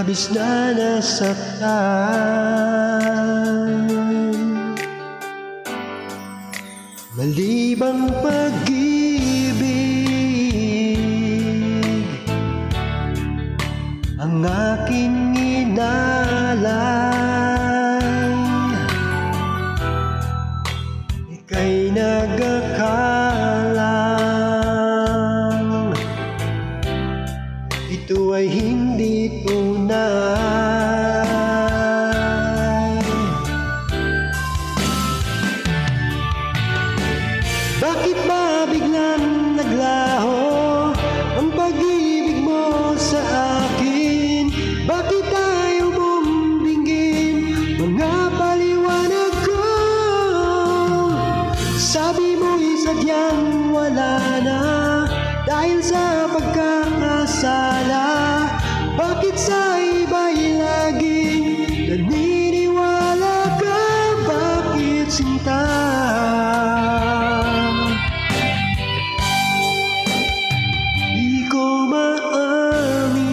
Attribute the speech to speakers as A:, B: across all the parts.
A: labis na nasaktan. Mali bang pag-ibig ang aking inalay? Ika'y nag-akalang ito ay hindi tunay. Bakit ba biglang naglaho ang pag-ibig mo sa akin? Bakit tayo mong dinggin mga paliwanag ko? Sabi mo'y sadyang wala na dahil sa pagkakasala. Bakit sa iba'y laging naniniwala ka? Bakit sinta? Di ko maamin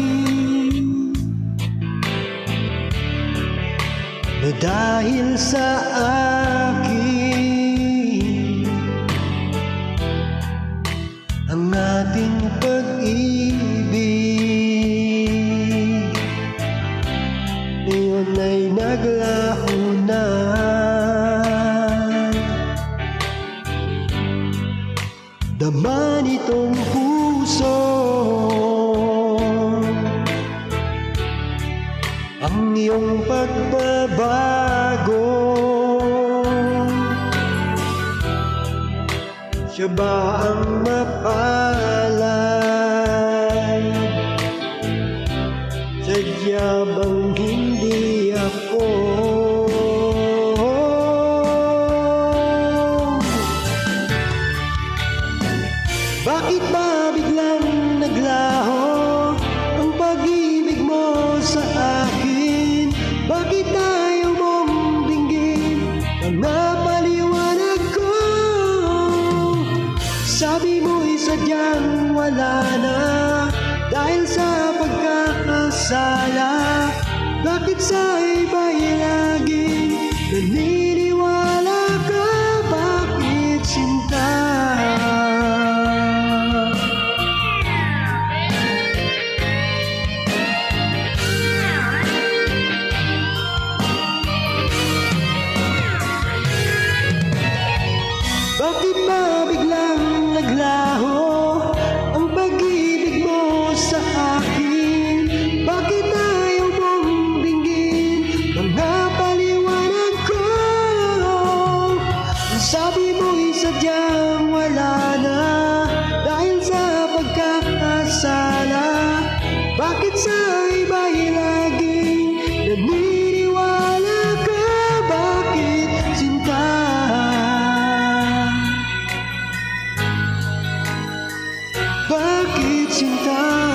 A: na dahil sa akin ang ating pag-ibig ngayon ay naglaho na. Dama nitong puso ang iyong pagbabago. Siya ba ang mapalad? Sadya bang hindi ako? Bakit ba biglang naglaho ang pag-ibig mo sa akin? Bakit tayo mong dinggin ang napaliwanag ko? Sabi mo'y sadyang wala na dahil sa pagkakasala. Bakit sa iba'y laging naniniwala ka? Bakit sinta? Bakit ba biglang naglaho ang pag-ibig mo sa akin? Bakit ayaw mong dinggin mga paliwanag ko? Sabi mo'y sadyang wala na dahil sa pagkakasala. Bakit sa iba'y laging naniniwala ka? Bakit sinta? Bakit sinta?